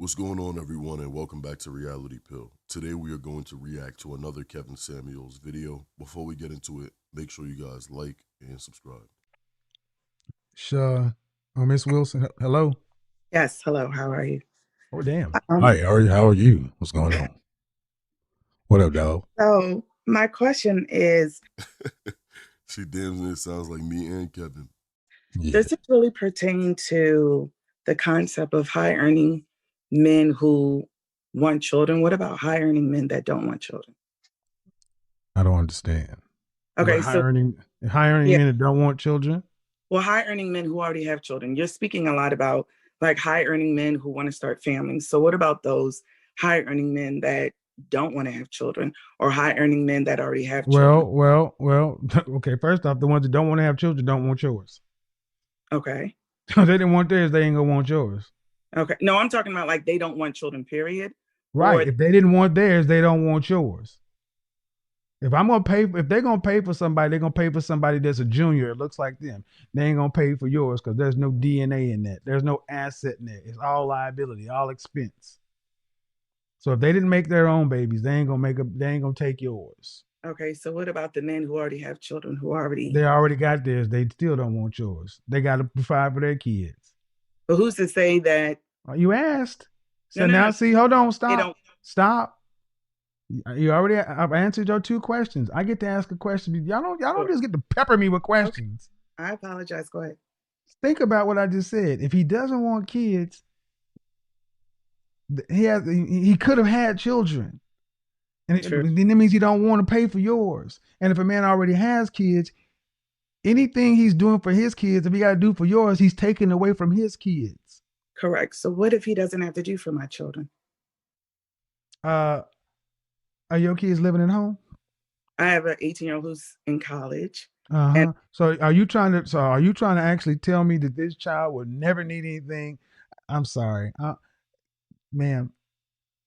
What's going on, everyone, and welcome back to Reality Pill. Today we are going to react to another Kevin Samuels video. Before we get into it, make sure you guys like and subscribe. Sure. Miss Wilson, hello. Yes, hello, how are you? Oh, damn. Um, Hi, how are you? What's going on? What up, dog? so my question is, She damn near sounds like me and Kevin. Yeah. does it really pertain to the concept of high earning men who want children? What about high earning men that don't want children? I don't understand. About Okay, high so earning high earning yeah, men that don't want children? well, high earning men who already have children. You're speaking a lot about like high earning men who want to start families. So what about those high earning men that don't want to have children or high earning men that already have children? Well. Okay, first off, the ones that don't want to have children don't want yours. Okay. They didn't want theirs, they ain't gonna want yours. Okay. No, I'm talking about like they don't want children, period. Right. Or If they didn't want theirs, they don't want yours. If they're gonna pay for somebody, they're gonna pay for somebody that's a junior. It looks like them. They ain't gonna pay for yours because there's no DNA in that. There's no asset in there. It's all liability, all expense. So if they didn't make their own babies, they ain't gonna take yours. okay, so what about the men who already have children who already They already got theirs. They still don't want yours. They gotta provide for their kids. but who's to say that You asked. no So no no now see, hold on, they stop. don't Stop. I've answered your two questions. I get to ask a question. Y'all don't just get to pepper me with okay. questions. I apologize. Go ahead. Think about what I just said. If he doesn't want kids, he could have had children. True. And that means he don't want to pay for yours. And if a man already has kids, anything he's doing for his kids, if he got to do for yours, he's taking away from his kids. Correct. So what if he doesn't have to do for my children? Uh, are your kids living at home? I have an 18-year-old who's in college. And Uh-huh. So are you trying to actually tell me that this child will never need anything? I'm sorry. Ma'am,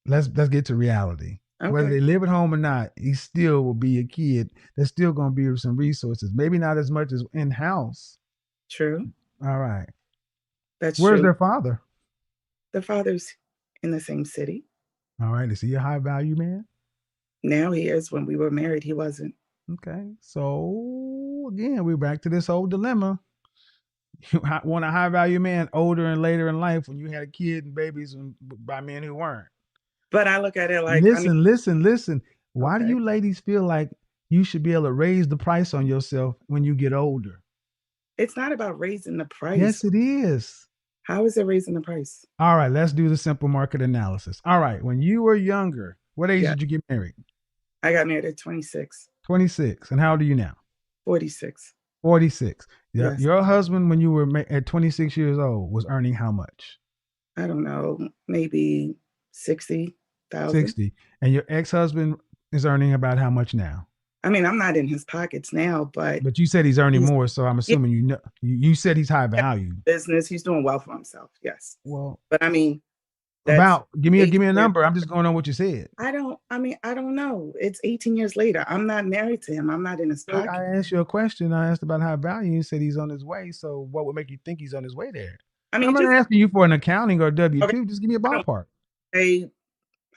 let's get to reality. Whether okay, they live at home or not, he still will be a kid. There's still going to be some resources. Maybe not as much as in house. true. All right. That's Where's true. their father? The father's in the same city. All right. Is he a high value man? Now he is. When we were married, he wasn't. Okay. So again, we're back to this whole dilemma. You want a high value man older and later in life when you had a kid and babies by men who weren't. But I look at it like, I mean, Listen. Why do okay. you ladies feel like you should be able to raise the price on yourself when you get older? It's not about raising the price. Yes, it is. How is it raising the price? All right, let's do the simple market analysis. All right, when you were younger, what age Yeah. did you get married? I got married at 26, 26. And how old are you now? 46. 46. Yeah, Yes. your husband, when you were at 26 years old, was earning how much? I don't know, maybe 60,000. 60. And your ex husband is earning about how much now? I mean, I'm not in his pockets now, but But you said he's earning he's more, so I'm yeah, assuming you know. You said he's high value. business. He's doing well for himself. Yes. Well, But I mean, that's about give me a 18 years. number. I'm just going on what you said. I don't know. It's 18 years later. I'm not married to him. I'm not in his So pocket. I asked you a question. I asked about high value. You said he's on his way. So what would make you think he's on his way there? I I'm mean, not just asking you for an accounting or W okay. two. Just give me a I don't ballpark. say,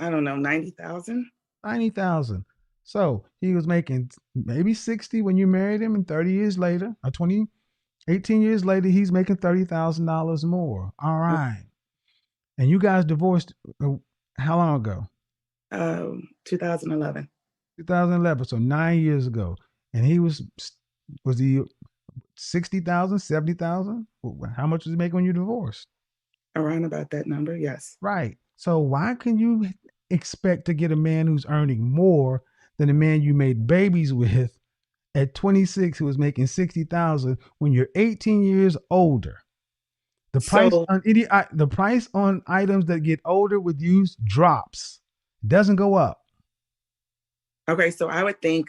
I don't know, 90,000. 90,000. So he was making maybe 60 when you married him, and 30 years later, or 20, 18 years later, he's making $30,000 more. All right. And you guys divorced how long ago? 2011. 2011. So 9 years ago. And was he 60,000, 70,000? How much was he making when you divorced? Around about that number. Yes. Right. So why can you expect to get a man who's earning more than a man you made babies with at 26 who was making 60,000 when you're 18 years older? The price So, on the price on items that get older with use drops. Doesn't go up. okay. So I would think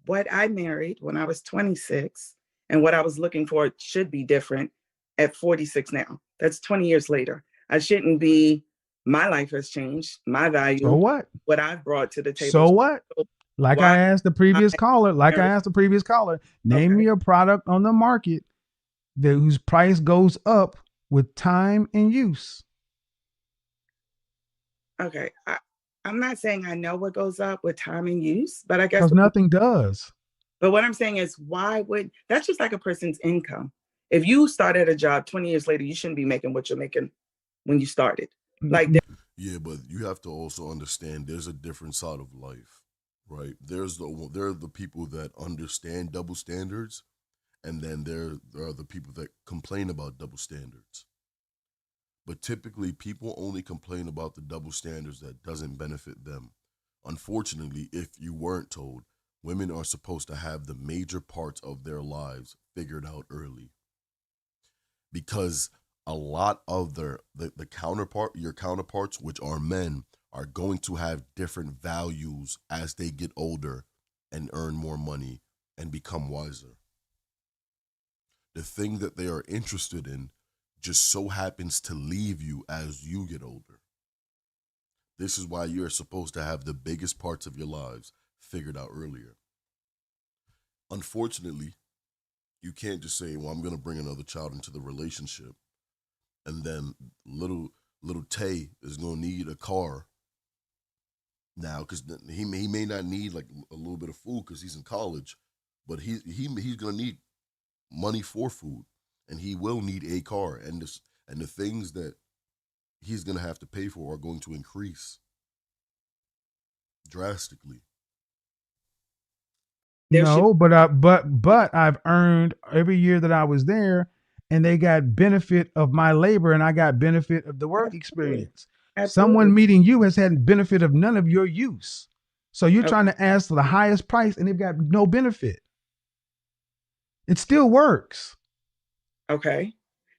what I married when I was 26 and what I was looking for should be different at 46 now. That's 20 years later. I shouldn't be, my life has changed, my So value, what? what I've brought to the table. So what? So Like I why asked the I previous caller, married? name Okay. me a product on the market whose price goes up with time and use. Okay. I'm not saying I know what goes up with time and use, but I guess Because nothing does. but what I'm saying is why would that's just like a person's income. If you start at a job 20 years later, you shouldn't be making what you're making when you started. Like Yeah, but you have to also understand there's a different side of life, right? There are the people that understand double standards, and then there are the people that complain about double standards. But typically, people only complain about the double standards that doesn't benefit them. Unfortunately, if you weren't told, women are supposed to have the major parts of their lives figured out early because a lot of the counterpart your counterparts, which are men, are going to have different values as they get older and earn more money and become wiser. The thing that they are interested in just so happens to leave you as you get older. This is why you're supposed to have the biggest parts of your lives figured out earlier. Unfortunately, you can't just say, well, I'm going to bring another child into the relationship, and then little Tay is going to need a car now, because he may not need like a little bit of food because he's in college, but he's going to need money for food, and he will need a car, and the things that he's going to have to pay for are going to increase drastically. there should No, but I've earned every year that I was there, and they got benefit of my labor, and I got benefit of the work absolutely. experience. Absolutely. Someone meeting you has had benefit of none of your use. So you're Okay. trying to ask for the highest price, and they've got no benefit. It still works. Okay.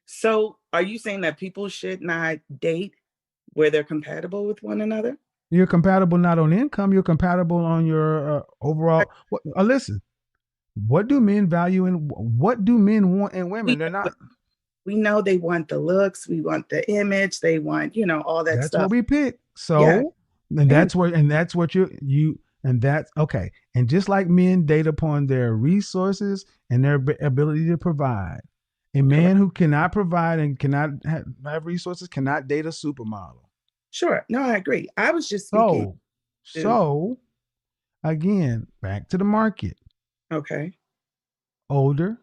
So are you saying that people should not date where they're compatible with one another? You're compatible not on income. You're compatible on your overall. Listen, what do men value and what do men want in women? We They're not. we know they want the looks, we want the image, they want, all that That's what stuff. we pick. Yeah. So, and And that's what and that's okay. And just like men date upon their resources and their ability to provide, a man correct. who cannot provide and cannot have resources cannot date a supermodel. Sure. No, I agree. I was just speaking So, to so again, back to the market. okay. Older,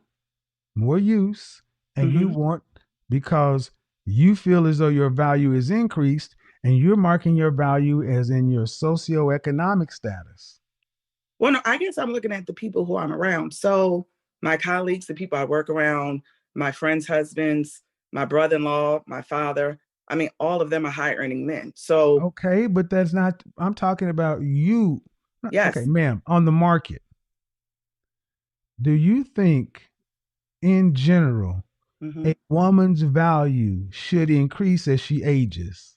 more use, and you Hmm. want because you feel as though your value is increased and you're marking your value as in your socioeconomic status. Well, no, I guess I'm looking at the people who I'm around. So my colleagues, the people I work around, my friends' husbands, my brother-in-law, my father. I mean, all of them are high earning men. So Okay, but that's not, I'm talking about you. Okay, yes. ma'am, on the market, do you think in general Hmm. a woman's value should increase as she ages?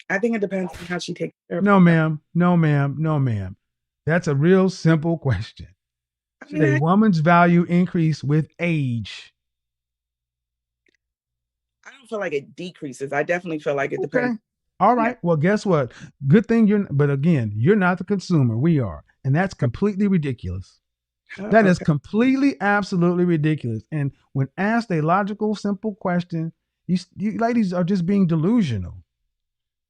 I think it depends on how she takes care of No, herself. ma'am. No, ma'am. No, ma'am. That's a real simple question. I Should mean, a woman's value increase with age? I don't feel like it decreases. I definitely feel like it Okay. depends. All Yeah. right. Well, guess what? Good thing but again, you're not the consumer. We are. And that's completely ridiculous. That is Okay. completely, absolutely ridiculous. And when asked a logical, simple question, you ladies are just being delusional.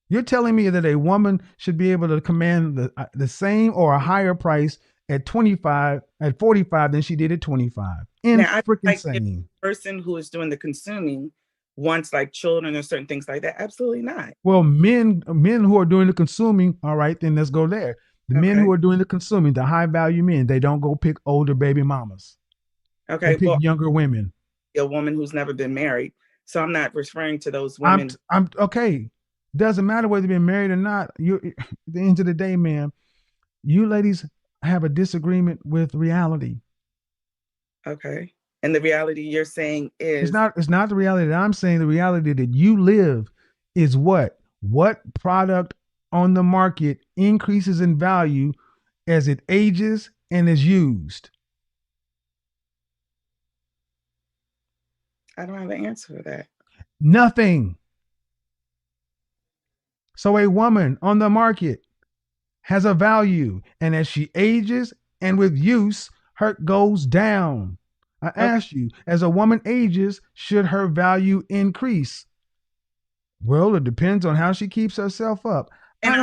You're telling me that a woman should be able to command the same or a higher price at 25, at 45 than she did at 25. In Now, I freaking like if sane. the person who is doing the consuming wants like children or certain things like that. Absolutely not. Well, men who are doing the consuming, all right, then let's go there. The men who Okay. are doing the consuming, the high value men, they don't go pick older baby mamas. They Okay. pick Well, younger women. a woman who's never been married. So I'm not referring to those women. I'm okay. Doesn't matter whether you've been married or not. You at the end of the day, man, you ladies have a disagreement with reality. Okay. And the reality you're saying is, It's not the reality that I'm saying. The reality that you live is what product on the market increases in value as it ages and is used. I don't have an answer for that. Nothing. So a woman on the market has a value, and as she ages and with use, her goes down. I Okay. asked you, as a woman ages, should her value increase? Well, it depends on how she keeps herself up. And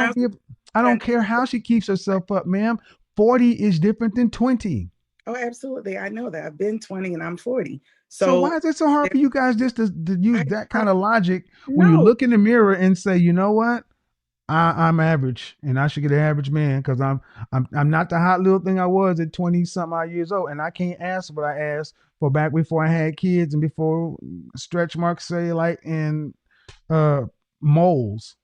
I don't and care how she keeps herself up, ma'am. 40 is different than 20. oh, absolutely. I know that. I've been 20 and I'm 40. So So why is it so hard there- for you guys just to use I that don't kind of logic when you know. look in the mirror and say, you know what? I'm average and I should get an average man because I'm not the hot little thing I was at 20 some odd years old. And I can't ask what I asked for back before I had kids and before stretch marks, cellulite, and uh moles.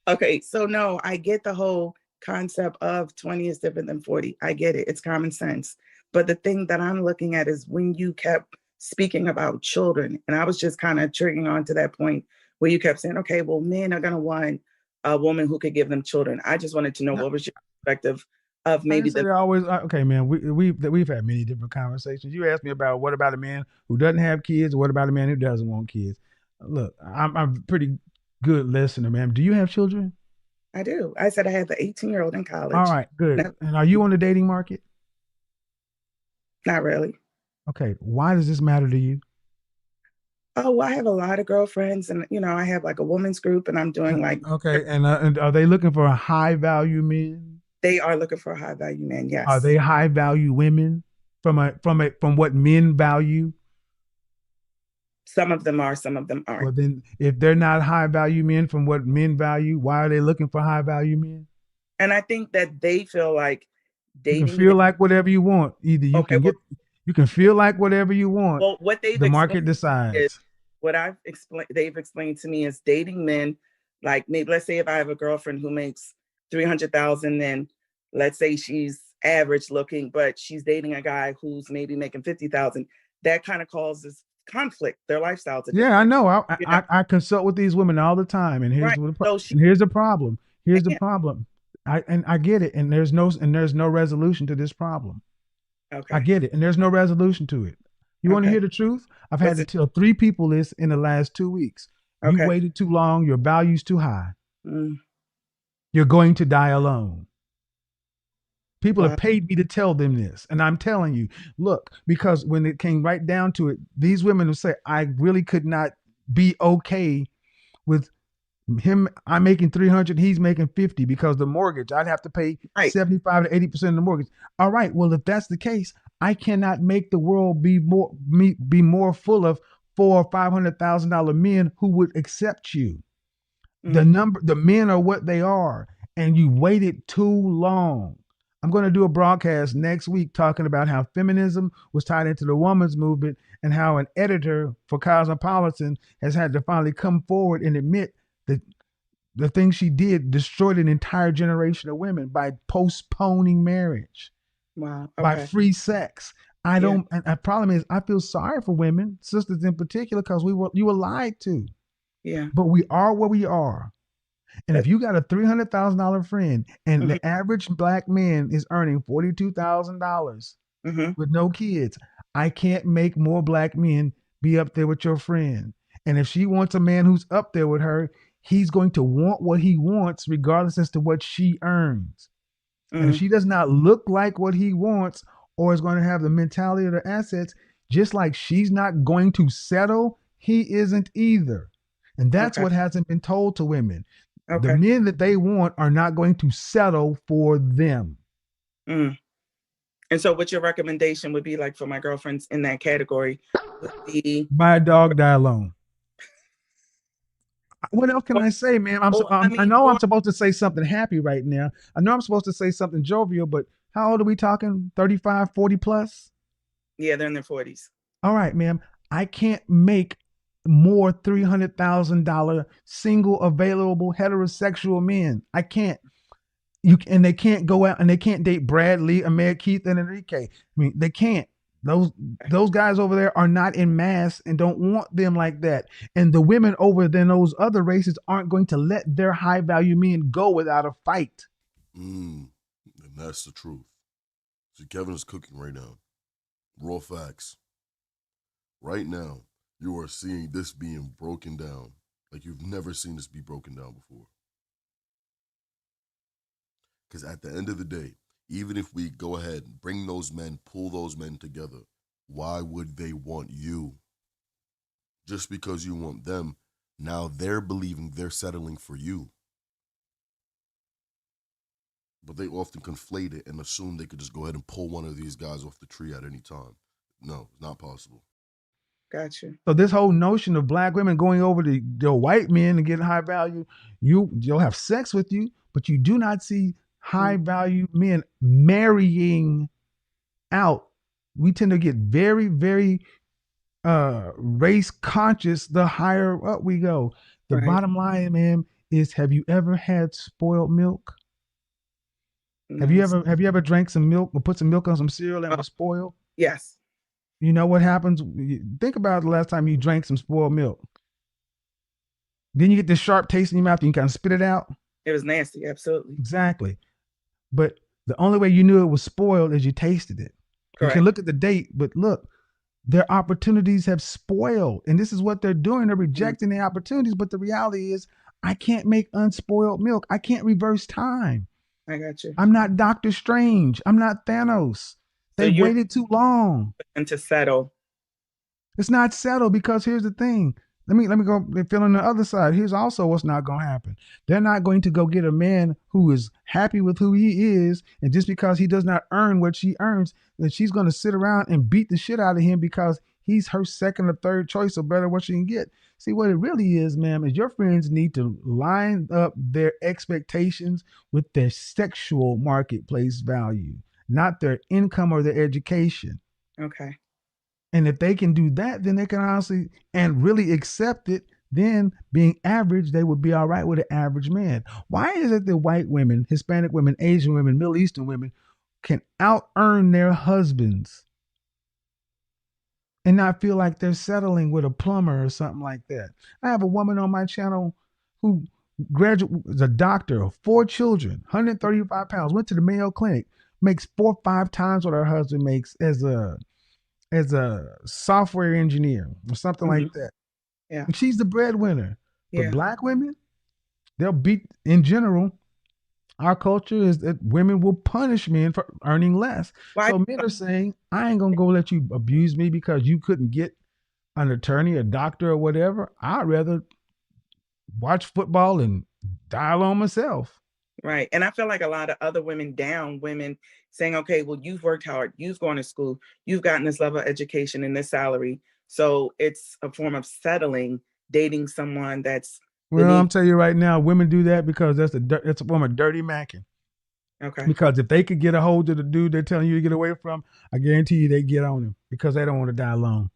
Okay, so no, I get the whole concept of 20 is different than 40. I get it. It's common sense. But the thing that I'm looking at is when you kept speaking about children, and I was just kind of triggering on to that point where you kept saying, okay, well, men are going to want a woman who could give them children. I just wanted to know No, what was your perspective of I maybe didn't say the, they're always okay, man. We've had many different conversations. You asked me about what about a man who doesn't have kids, what about a man who doesn't want kids? Look, I'm a pretty good listener, man. Do you have children? I do. I said I had the 18-year-old in All college. right, good. No, And are you on the dating market? not really. Okay, why does this matter to you? Oh, well, I have a lot of girlfriends, and I have like a women's group, and I'm doing like Okay, and are they looking for a high value men? they are looking for a high value man. Are Yes. they high value women from what men value? Some of them are, some of them aren't. Well, then if they're not high value men from what men value, why are they looking for high value men? And I think that they feel like You can dating feel them. like whatever you want. Either Okay, well, you can feel like whatever you want. what they've The explained market is decides. what they've explained to me is dating men, like maybe let's say if I have a girlfriend who makes 300,000 and let's say she's average looking, but she's dating a guy who's maybe making 50,000, that kind of causes conflict. Their lifestyles are Yeah, I different, know. you know. I consult with these women all the time, and Right. So she here's the problem. Here's the can't. problem. I get it, and there's no resolution to this problem. I Okay. get it, and there's no resolution to it. You want to Okay. hear the truth? I've had What's to it? tell 3 people this in the last 2 weeks. You Okay. waited too long. Your value's too high. Mm, You're going to die alone. People have wow. paid me to tell them this. And I'm telling you, look, because when it came right down to it, these women will say, I really could not be okay with him. I'm making 300, he's making 50 because the mortgage, I'd have to pay Right. 75 to 80% of the mortgage. All right. Well, if that's the case, I cannot make the world be more full of four or $500,000 men who would accept you. Mm, The men are what they are, and you waited too long. I'm going to do a broadcast next week talking about how feminism was tied into the women's movement and how an editor for Cosmopolitan has had to finally come forward and admit that the thing she did destroyed an entire generation of women by postponing marriage, wow. by Okay. free sex. I Yeah. don't, and the problem is, I feel sorry for women, sisters in particular, because you were lied to. Yeah. But we are what we are. And if That, you got a $300,000 friend and mhm, the average black man is earning $42,000 mhm, with no kids, I can't make more black men be up there with your friend. And if she wants a man who's up there with her, he's going to want what he wants, regardless as to what she earns. And if mhm. she does not look like what he wants or is going to have the mentality of the assets, just like she's not going to settle, he isn't either. And that's Okay. what hasn't been told to women. The Okay. men that they want are not going to settle for them. Mm. And so, what your recommendation would be like for my girlfriends in that category would be, My dog die alone. What else can or, I say, man? I I mean, know I'm or supposed to say something happy right now. I know I'm supposed to say something jovial, but how old are we talking? 35, 40 plus? yeah, they're in their 40s. All right, ma'am. I can't make more $300,000 single available heterosexual men. I can't. And they can't go out and they can't date Bradley, Amir, Keith, and Enrique. I mean, they can't. Those those guys over there are not in mass and don't want them like that. And the women over there in those other races aren't going to let their high value men go without a fight. And that's the truth. See, Kevin is cooking right now. Raw facts. Right now, you are seeing this being broken down like you've never seen this be broken down before. Because at the end of the day, even if we go ahead and bring those men, pull those men together, Why would they want you? Just because you want them, now they're believing they're settling for you. But they often conflate it and assume they could just go ahead and pull one of these guys off the tree at any time. No, it's not possible. Gotcha. So this whole notion of black women going over to the white men and getting high value, you'll have sex with you, but you do not see high value men marrying out. We tend to get very, very race conscious the higher up we go. The Right. bottom line, man, is have you ever had spoiled milk? Have No. you ever drank some milk or put some milk on some cereal and Oh, was spoiled? yes. You know what happens? Think about the last time you drank some spoiled milk. Then you get this sharp taste in your mouth and you kind of spit it out. It was nasty. Absolutely. Exactly. But the only way you knew it was spoiled is you tasted it. You can Correct. look at the date, but look, their opportunities have spoiled. And this is what they're doing. They're rejecting the opportunities. But the reality is, I can't make unspoiled milk. I can't reverse time. I got you. I'm not Doctor Strange. I'm not Thanos. So They you're waited too long. looking to settle. It's not settled because here's the thing. Let me go fill on the other side. Here's also what's not going to happen. They're not going to go get a man who is happy with who he is, and just because he does not earn what she earns, that she's going to sit around and beat the shit out of him because he's her second or third choice or better what she can get. See, what it really is, ma'am, is your friends need to line up their expectations with their sexual marketplace value, not their income or their education. Okay. And if they can do that, then they can honestly and really accept it. Then being average, they would be all right with an average man. Why is it that white women, Hispanic women, Asian women, Middle Eastern women can out earn their husbands and not feel like they're settling with a plumber or something like that? I have a woman on my channel who was a doctor of 4 children, 135 pounds, went to the Mayo Clinic, makes 4 or 5 times what her husband makes as a software engineer or something like that. Yeah. And she's the breadwinner. But Yeah. black women, they'll beat, in general, our culture is that women will punish men for earning less. Why? So men are saying, I ain't going to go let you abuse me because you couldn't get an attorney, a doctor, or whatever. I'd rather watch football and die alone myself. Right. And I feel like a lot of other women down women saying, okay, well, you've worked hard, you've gone to school, you've gotten this level of education and this salary. So it's a form of settling, dating someone that's Well, beneath. I'm telling you right now, women do that because that's a form of dirty macking. Okay. Because if they could get a hold of the dude they're telling you to get away from, I guarantee you they get on him because they don't want to die alone.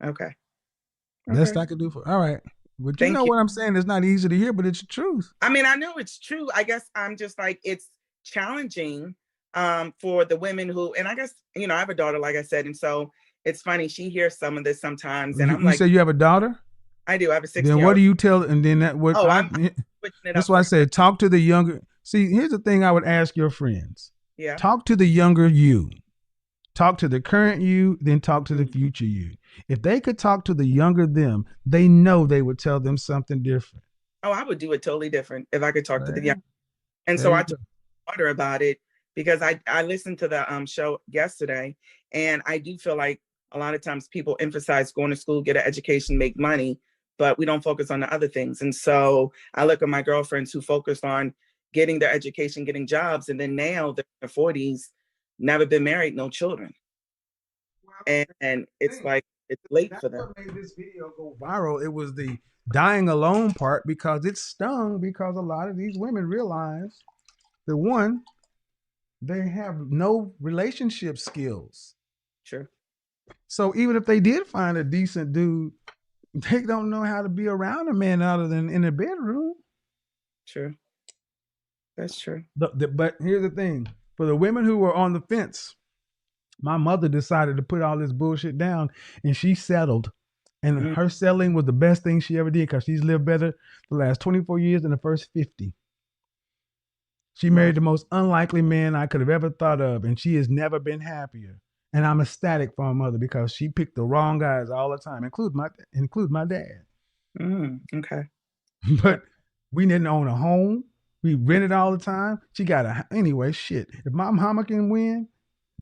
Okay. Best I could do for. All right. But you Thank know you. what I'm saying? It's not easy to hear, but it's the truth. I mean, I know it's true. I guess I'm just like, it's challenging for the women who, and I guess, I have a daughter, like I said, and so it's funny, she hears some of this sometimes, and I'm You like, say you have a daughter? I do. I have a 16-year-old. Then what do you tell? And then that what Oh, I'm switching it that's up why I for said talk to the younger. See, here's the thing I would ask your friends. Yeah. Talk to the younger you. Talk to the current you, then talk to the future you. If they could talk to the younger them, they know they would tell them something different. Oh, I would do it totally different if I could talk to the Right. young. And There so you I go. told my daughter about it because I listened to the show yesterday, and I do feel like a lot of times people emphasize going to school, get an education, make money, but we don't focus on the other things. And so I look at my girlfriends who focused on getting their education, getting jobs, and then now they're in their 40s, never been married, no children. And it's like it's late That's for them. what made this video go viral. It was the dying alone part because it stung because a lot of these women realize that one, they have no relationship skills. Sure. So even if they did find a decent dude, they don't know how to be around a man other than in the bedroom. True. That's true. But here's the thing. For the women who were on the fence, my mother decided to put all this bullshit down and she settled. And her settling was the best thing she ever did because she's lived better the last 24 years than the first 50. She married the most unlikely man I could have ever thought of, and she has never been happier. And I'm ecstatic for my mother because she picked the wrong guys all the time, include my dad. Okay. But we didn't own a home. We rented all the time. She got anyway, shit. If my mama can win,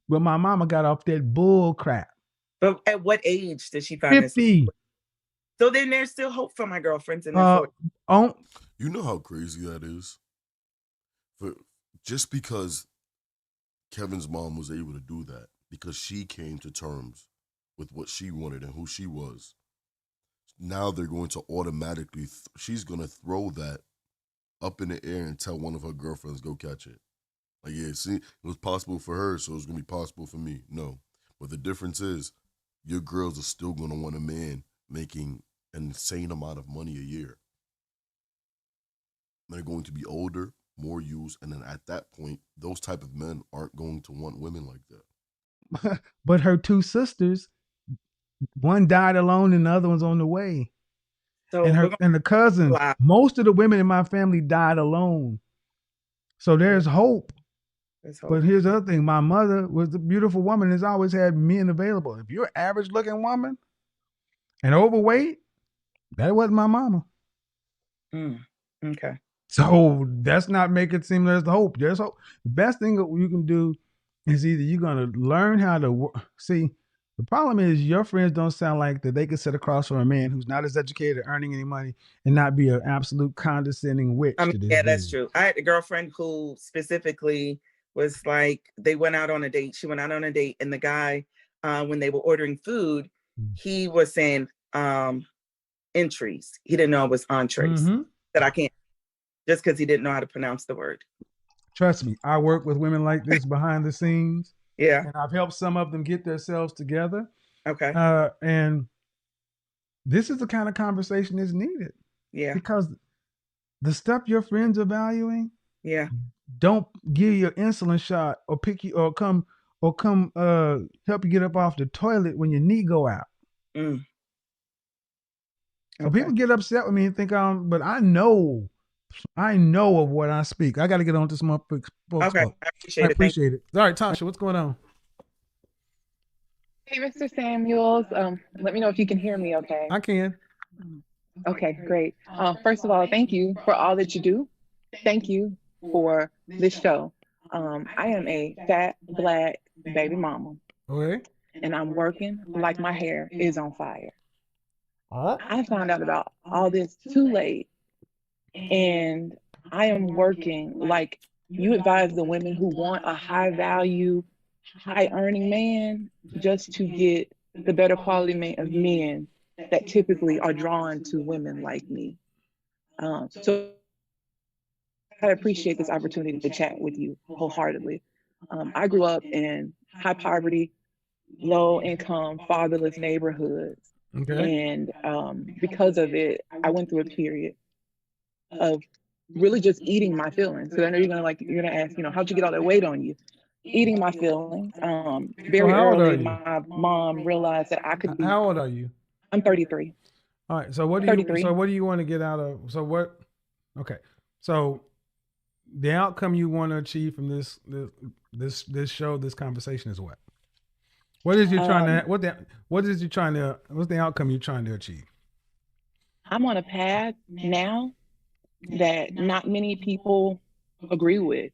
well, my mama got off that bull crap. But at what age did she find this? 50. So then there's still hope for my girlfriends in their Uh, 40s. on You know how crazy that is? For just because Kevin's mom was able to do that, because she came to terms with what she wanted and who she was. Now they're going to automatically, she's going to throw that up in the air and tell one of her girlfriends, go catch it. Like, yeah, see, it was possible for her, so it's going to be possible for me. No. But the difference is, your girls are still going to want a man making an insane amount of money a year. They're going to be older, more used, and then at that point, those type of men aren't going to want women like that. but her two sisters, one died alone and the other one's on the way. So And we're her going and the cousins, to most of the women in my family died alone. So there's hope. Let's But hope. here's the other thing. My mother was a beautiful woman, has always had men available. If you're an average looking woman and overweight, that wasn't my mama. Okay. So that's not make it seem there's hope. There's hope. The best thing that you can do is either you're gonna learn how to see. The problem is your friends don't sound like that they could sit across from a man who's not as educated, earning any money, and not be an absolute condescending witch to this Yeah, dude. that's true. I had a girlfriend who specifically was like, they went out on a date. She went out on a date, and the guy, when they were ordering food, he was saying entries. He didn't know it was entrees. That I can't, just because he didn't know how to pronounce the word. Trust me, I work with women like this behind the scenes. Yeah. And I've helped some of them get themselves together. Okay. And this is the kind of conversation that's needed. Yeah. Because the stuff your friends are valuing, yeah, don't give you an insulin shot or pick you or come help you get up off the toilet when your knee go out. Okay. So people get upset with me and think but I know of what I speak. I got to get on to some folks. Okay, I appreciate it. All right, Tasha, what's going on? Hey, Mr. Samuels. Let me know if you can hear me okay. I can. Okay, great. First of all, thank you for all that you do. Thank you for this show. I am a fat Black baby mama. Okay. And I'm working like my hair is on fire. I found out about all this too late. And I am working like you advise the women who want a high value, high earning man just to get the better quality of men that typically are drawn to women like me. So I appreciate this opportunity to chat with you wholeheartedly. I grew up in high poverty, low income, fatherless neighborhoods. Okay. And because of it, I went through a period of really just eating my feelings. So I know you're gonna ask, how'd you get all that weight on you? Eating my feelings. Very early, my mom realized that I could be. How old are you? I'm 33. All right. So what do you want to get out of? So what? Okay. So the outcome you want to achieve from this show, this conversation is what? What is you trying to? What's the outcome you're trying to achieve? I'm on a path now that not many people agree with.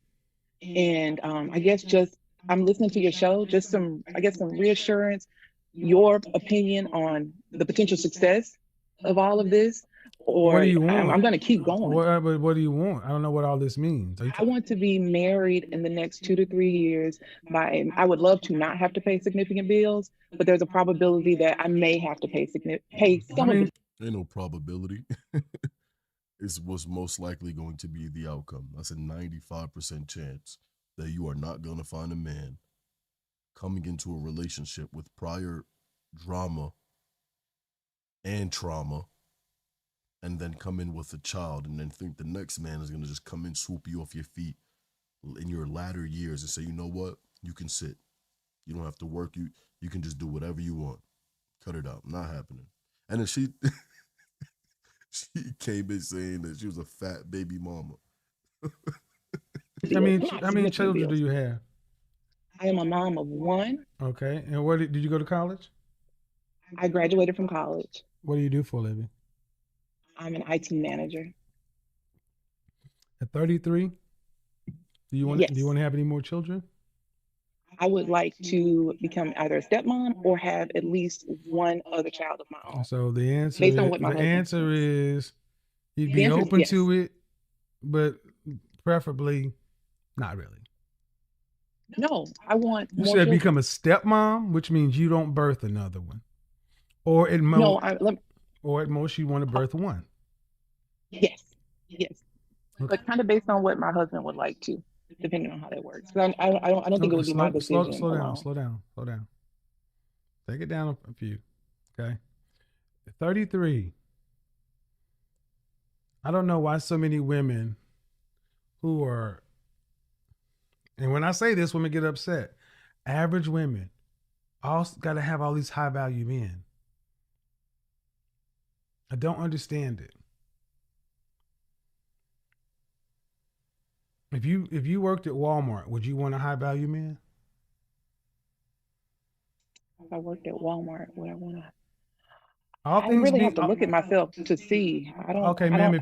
And I guess just I'm listening to your show, just some reassurance, your opinion on the potential success of all of this, or what do you want? I'm going to keep going. What do you want? I don't know what all this means. I want to be married in the next 2 to 3 years. I would love to not have to pay significant bills, but there's a probability that I may have to pay some of it. Ain't no probability. It's what's most likely going to be the outcome. That's a 95% chance that you are not going to find a man coming into a relationship with prior drama and trauma and then come in with a child and then think the next man is going to just come in, swoop you off your feet in your latter years and say, you know what? You can sit. You don't have to work. You can just do whatever you want. Cut it out. Not happening. And then she came in saying that she was a fat baby mama. How many children do you have? I am a mom of one. Okay. And where did you go to college? I graduated from college. What do you do for a living? I'm an IT manager. At 33, do you want to have any more children? I would like to become either a stepmom or have at least one other child of my own, So the answer based on what my the husband answer thinks. is you'd The be answer is open yes. to it, but preferably not really. No, I want You more said children. become a stepmom, which means you don't birth another one, or at No, most you want to birth one. yes, yes, Okay. but kind of based on what my husband would like to, depending on how that works. 'Cause I don't think it would be my decision Slow down, alone. slow down, slow down. Take it down a few. Okay. 33. I don't know why so many women who are, and when I say this, women get upset. Average women also got to have all these high value men. I don't understand it. If you worked at Walmart, would you want a high value man? If I worked at Walmart, would I want to? All I things really be have to look at myself to see. okay, I ma'am. don't.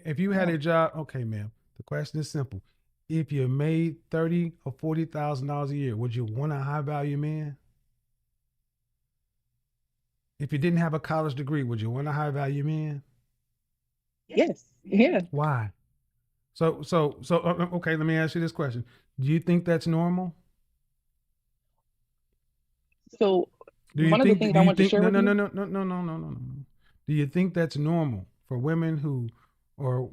If you had a job, okay, ma'am. The question is simple. If you made $30,000 or $40,000 a year, would you want a high value man? If you didn't have a college degree, would you want a high value man? Yes. Yeah. Why? So okay. Let me ask you this question: do you think that's normal? So Do you one of the think? things Do I you want to think? share No, with no, no, you. no, no, no, no, no, no, no. Do you think that's normal for women who, or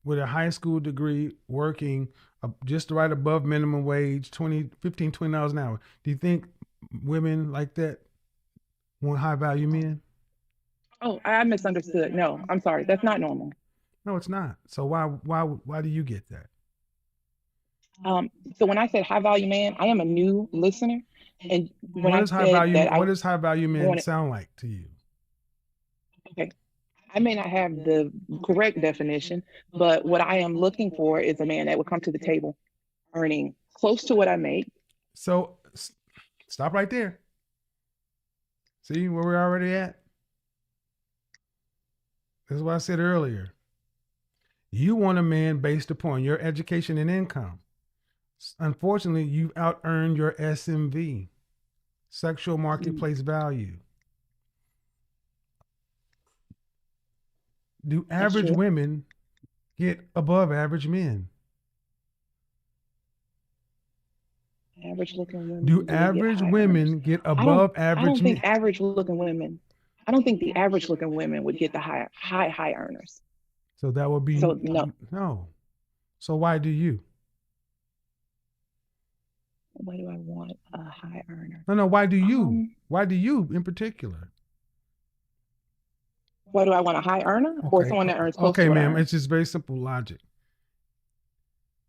with a high school degree, working just right above minimum wage, $20 an hour? Do you think women like that want high value men? Oh, I misunderstood. No, I'm sorry. That's not normal. No, it's not. So why do you get that? So when I said high value man, I am a new listener, and when What I does high said value that I What does high value men wanted, sound like to you? okay, I may not have the correct definition, but what I am looking for is a man that would come to the table earning close to what I make. So stop right there. See where we're already at? This is what I said earlier. You want a man based upon your education and income. Unfortunately, you've out earned your SMV, sexual marketplace value. Do That's average true. women get above average men? Average looking women Do do get average high earners. women get above I don't average think men? average looking women. I don't think the average looking women would get the high earners. So that would be So no. no. So why do you? Why do I want a high earner? No, why do you? Why do you in particular? Why do I want a high earner or someone that earns close to Okay, what I ma'am. earn? It's just very simple logic.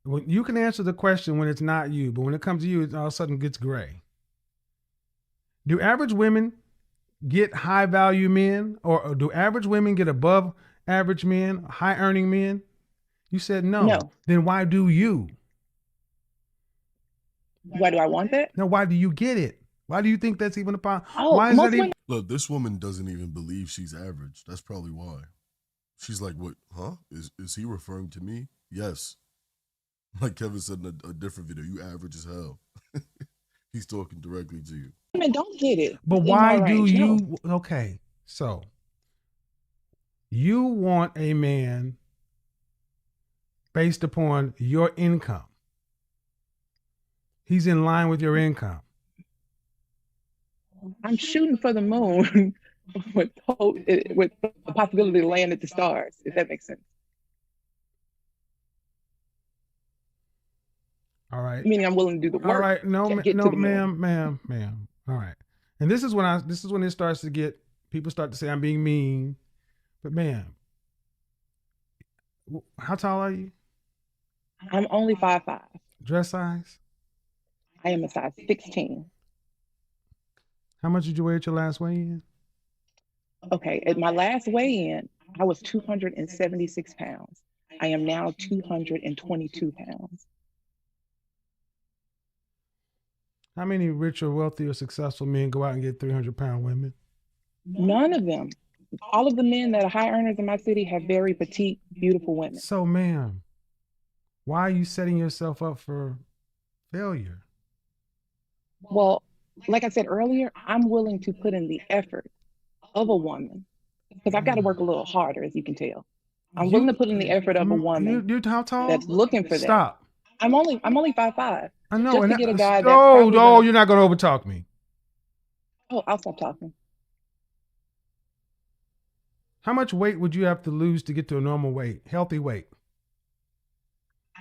When you can answer the question when it's not you, but when it comes to you, it all of a sudden gets gray. Do average women get high value men, or do average women get above average men, high earning men? You said no. No. Then why do you? Why do I want that? No, why do you get it? Why do you think that's even a problem? Oh, why is most that even? women. Look, this woman doesn't even believe she's average. That's probably why. She's like, "What? Huh? Is he referring to me?" Yes. Like Kevin said in a different video, you average as hell. He's talking directly to you. Women don't get it. But in my why do range. you? No. Okay, so you want a man based upon your income. He's in line with your income. I'm shooting for the moon with the possibility to land at the stars, if that makes sense. All right. Meaning I'm willing to do the work. All right. No, to get to the ma'am. All right. And this is when it starts to get, people start to say I'm being mean. But ma'am, how tall are you? I'm only 5'5". Dress size? I am a size 16. How much did you weigh at your last weigh-in? Okay, at my last weigh-in, I was 276 pounds. I am now 222 pounds. How many rich or wealthy or successful men go out and get 300-pound women? None of them. All of the men that are high earners in my city have very petite, beautiful women. So, ma'am, why are you setting yourself up for failure? Well, like I said earlier, I'm willing to put in the effort of a woman because I've got to work a little harder, as you can tell. I'm willing to put in the effort of a woman You how tall? that's looking for that. Stop. I'm only 5'5". I know. Just And to get a guy that's oh, probably you're not gonna overtalk me. Oh, I'll stop talking. How much weight would you have to lose to get to a normal weight, healthy weight?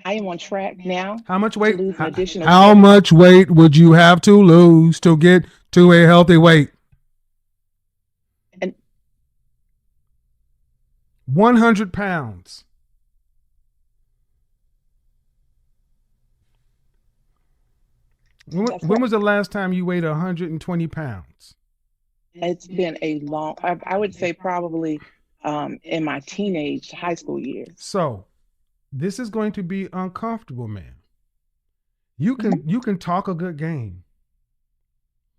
I am on track now. How much to weight? lose an additional How 7 much weight would you have to lose to get to a healthy weight? And 100 pounds. When was the last time you weighed 120 pounds? It's been a long, I would say probably in my teenage high school years. So this is going to be uncomfortable, man. You can talk a good game.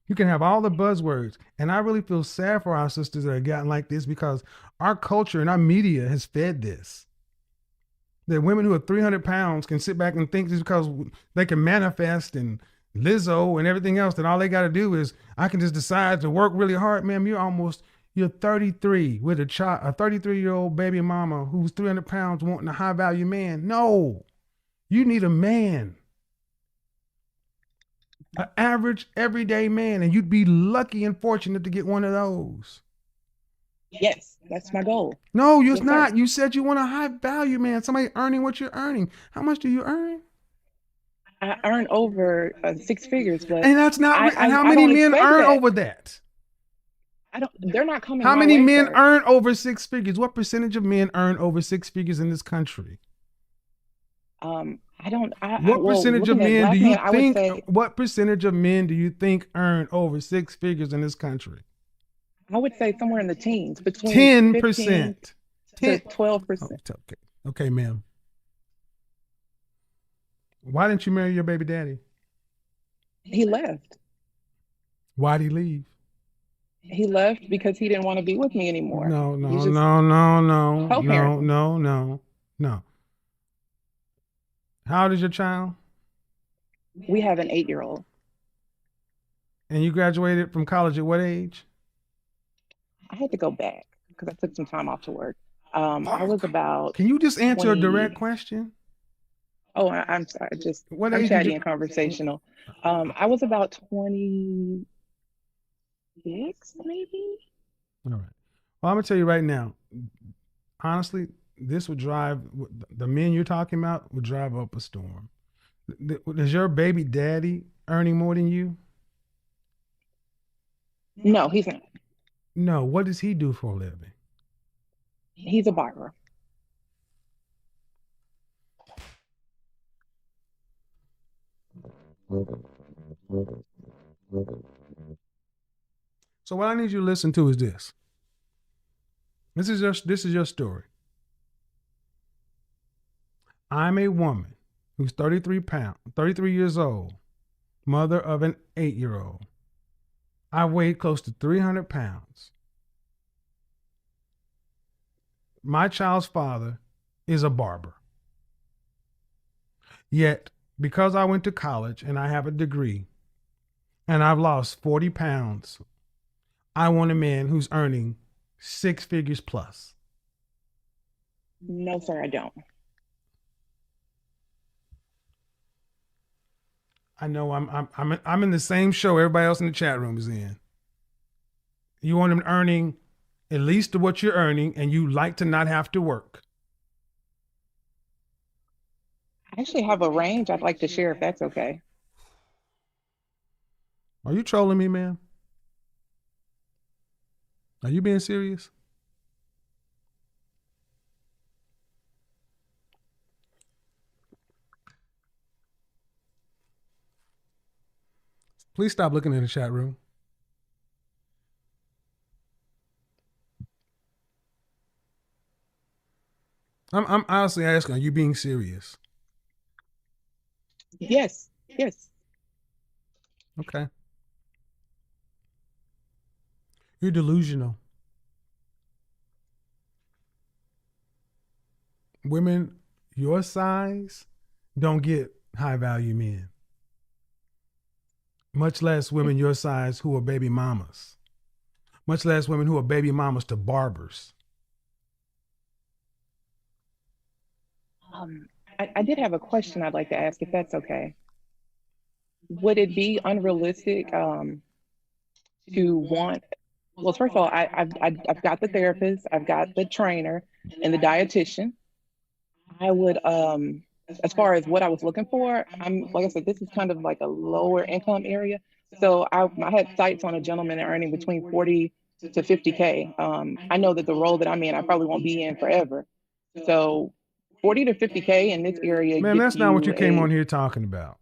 You can have all the buzzwords. And I really feel sad for our sisters that have gotten like this because our culture and our media has fed this. That women who are 300 pounds can sit back and think just because they can manifest and Lizzo and everything else, that all they got to do is I can just decide to work really hard. Ma'am, you're 33 with a 33-year-old baby mama who's 300 pounds wanting a high value man. No, you need a man. An average, everyday man, and you'd be lucky and fortunate to get one of those. Yes, that's my goal. No, you're not. You said you want a high value man, somebody earning what you're earning. How much do you earn? I earn over 6 figures, but and that's not. And how many men earn over that? They're not coming. How many men sir. earn over 6 figures? What percentage of men earn over 6 figures in this country? What percentage of men do you think? What percentage of men do you think earn over 6 figures in this country? I would say somewhere in the teens, between 10% to 12%. Okay, ma'am. Why didn't you marry your baby daddy? He left. Why'd he leave? He left because he didn't want to be with me anymore. No. How old is your child? We have an 8-year-old. And you graduated from college at what age? I had to go back because I took some time off to work. I was about. Can you just answer 20... a direct question? Oh, I'm sorry. I'm chatty and conversational. I was about 26, maybe. All right. Well, I'm gonna tell you right now. Honestly, this would drive the men you're talking about would drive up a storm. Is your baby daddy earning more than you? No, he's not. No. What does he do for a living? He's a barber. So what I need you to listen to is this. This is your story. I'm a woman who's 33 years old, mother of an 8-year-old. I weighed close to 300 pounds. My child's father is a barber. Yet, because I went to college and I have a degree and I've lost 40 pounds, I want a man who's earning 6 figures plus. No, sir, I don't. I know I'm in the same show everybody else in the chat room is in. You want him earning at least what you're earning, and you like to not have to work. I actually have a range I'd like to share if that's okay. Are you trolling me, ma'am? Are you being serious? Please stop looking in the chat room. I'm honestly asking, are you being serious? Yes. Okay. You're delusional. Women your size don't get high value men. much less women your size who are baby mamas, much less women who are baby mamas to barbers. I did have a question I'd like to ask, if that's okay. Would it be unrealistic to want? Well, first of all, I've got the therapist, I've got the trainer, and the dietitian. I would as far as what I was looking for, I'm like I said, this is kind of like a lower income area. So I had sights on a gentleman earning between 40 to 50K. I know that the role that I'm in, I probably won't be in forever. So 40 to 50K in this area Man, gets that's not what you you came a, on here talking about.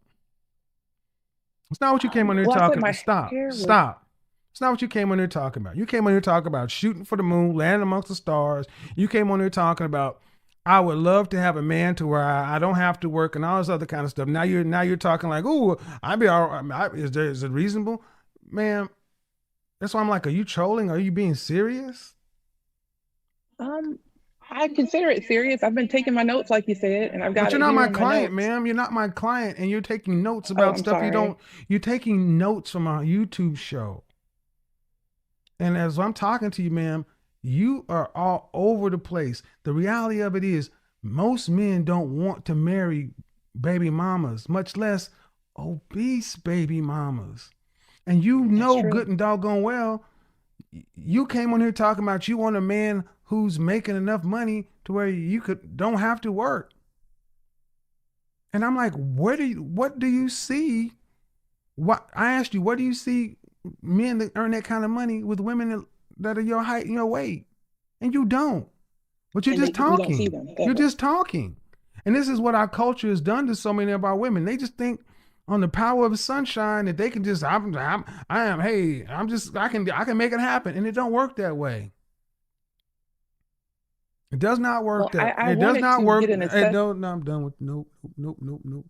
It's not what you came on here well, I said talking. my Stop. hair was, Stop. It's not what you came on here talking about. You came on here talking about shooting for the moon, landing amongst the stars. You came on here talking about I would love to have a man to where I don't have to work and all this other kind of stuff. Now you're talking like, oh, I'd be all right. Is it reasonable, man? That's why I'm like, are you trolling? Are you being serious? um, I consider it serious. I've been taking my notes, like you said, and I've But got you're it not here my in my client, notes. ma'am. You're not my client, and you're taking notes Oh, about I'm stuff you don't. sorry. You're taking notes from a YouTube show. And as I'm talking to you, ma'am, you are all over the place. The reality of it is, most men don't want to marry baby mamas, much less obese baby mamas. And you That's know true. good and doggone well, you came on here talking about you want a man who's making enough money to where you don't have to work. And I'm like, what do you see? What I asked you, what do you see men that earn that kind of money with women that are your height and your weight? And you don't. But you're And just we don't see talking. them You're ever. just talking. And this is what our culture has done to so many of our women. They just think on the power of the sunshine that they can just I can make it happen. And it don't work that way. It does not work Well, that. I It does wanted not to work. get an It assessment don't. No, I'm done with nope, nope, nope, nope.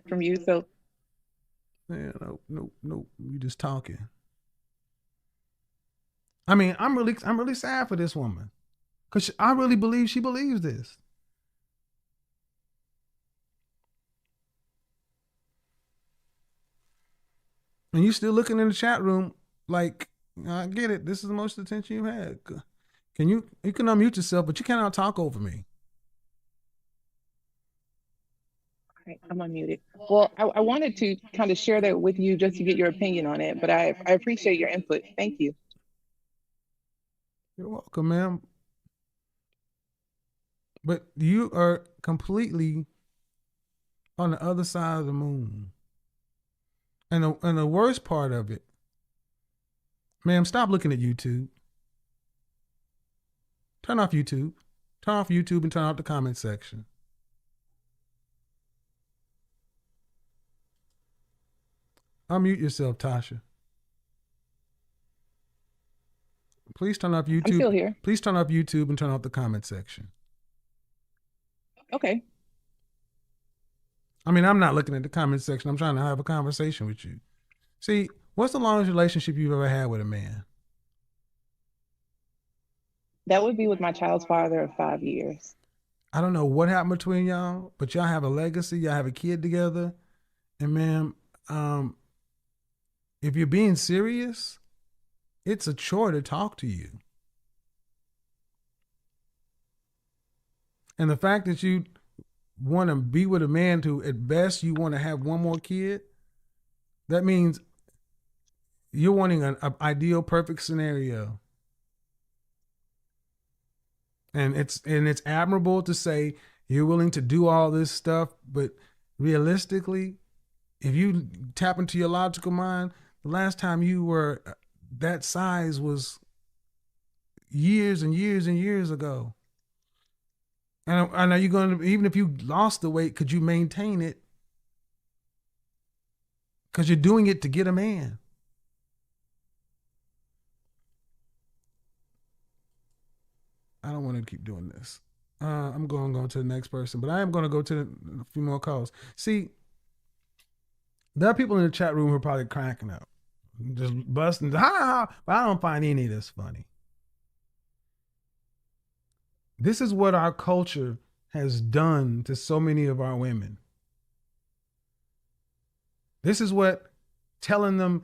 from you. So, Man, nope, nope, nope. You just talking. I mean, I'm really sad for this woman because I really believe she believes this. And you still looking in the chat room like, I get it. This is the most attention you've had. You can unmute yourself, but you cannot talk over me. right, I'm unmuted. Well, I wanted to kind of share that with you just to get your opinion on it, but I appreciate your input. Thank you. You're welcome, ma'am. But you are completely on the other side of the moon. And the worst part of it, ma'am, stop looking at YouTube. Turn off YouTube. Turn off YouTube and turn off the comment section. Unmute yourself, Tasha. Please turn off I'm YouTube. still here. Please turn off YouTube and turn off the comment section. Okay. I mean, I'm not looking at the comment section. I'm trying to have a conversation with you. See, what's the longest relationship you've ever had with a man? That would be with my child's father of 5 years. I don't know what happened between y'all, but y'all have a legacy. Y'all have a kid together. And ma'am, if you're being serious, it's a chore to talk to you. And the fact that you want to be with a man who, at best, you want to have one more kid, that means you're wanting an ideal, perfect scenario. And it's admirable to say you're willing to do all this stuff, but realistically, if you tap into your logical mind, the last time you were that size was years and years and years ago. And are you going to, even if you lost the weight, could you maintain it? Because you're doing it to get a man. I don't want to keep doing this. I'm going to go to the next person, but I am going to go to a few more calls. See, there are people in the chat room who are probably cracking up, just busting, but I don't find any of this funny. This is what our culture has done to so many of our women. This is what telling them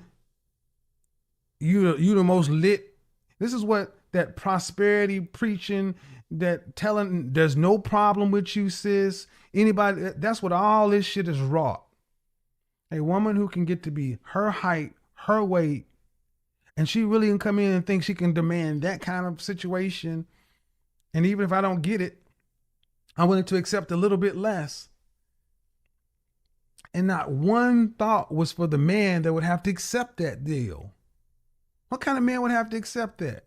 you the most lit. This is what that prosperity preaching, that telling there's no problem with you, sis. Anybody, that's what all this shit is wrought. A woman who can get to be her height, her weight, and she really can come in and think she can demand that kind of situation. And even if I don't get it, I'm willing to accept a little bit less. And not one thought was for the man that would have to accept that deal. What kind of man would have to accept that?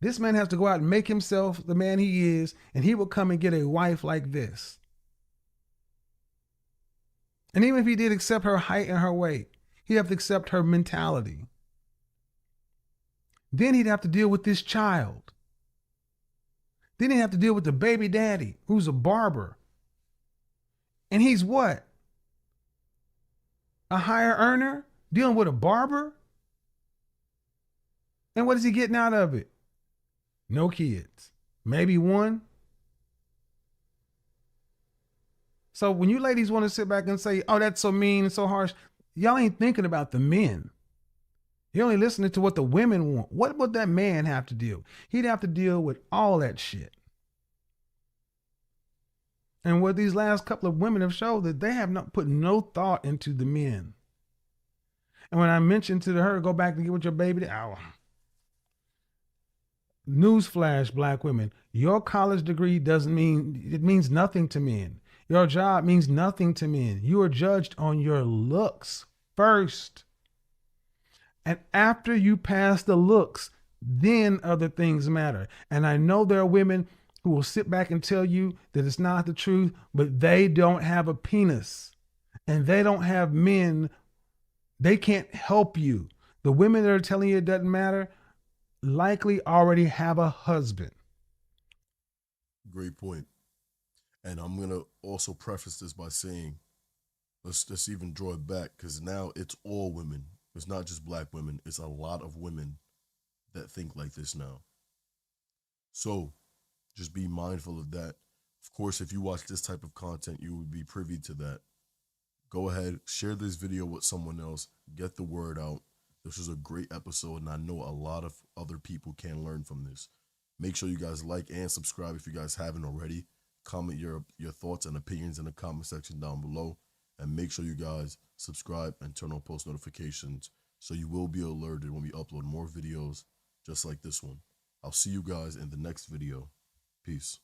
This man has to go out and make himself the man he is, and he will come and get a wife like this. And even if he did accept her height and her weight, he'd have to accept her mentality. Then he'd have to deal with this child. Then he'd have to deal with the baby daddy, who's a barber. And he's what? A higher earner dealing with a barber? And what is he getting out of it? No kids. Maybe one. So when you ladies want to sit back and say, oh, that's so mean and so harsh, y'all ain't thinking about the men. You're only listening to what the women want. What would that man have to deal? He'd have to deal with all that shit. And what these last couple of women have showed, that they have not put no thought into the men. And when I mentioned to her, go back and get with your baby, newsflash, black women, your college degree means nothing to men. Your job means nothing to men. You are judged on your looks first. And after you pass the looks, then other things matter. And I know there are women who will sit back and tell you that it's not the truth, but they don't have a penis and they don't have men. They can't help you. The women that are telling you it doesn't matter likely already have a husband. Great point. And I'm going to also preface this by saying, let's even draw it back, because now it's all women. It's not just black women. It's a lot of women that think like this now. So just be mindful of that. Of course, if you watch this type of content, you would be privy to that. Go ahead, share this video with someone else, get the word out. This was a great episode, and I know a lot of other people can learn from this. Make sure you guys like and subscribe if you guys haven't already. Comment your thoughts and opinions in the comment section down below. And make sure you guys subscribe and turn on post notifications so you will be alerted when we upload more videos just like this one. I'll see you guys in the next video. Peace.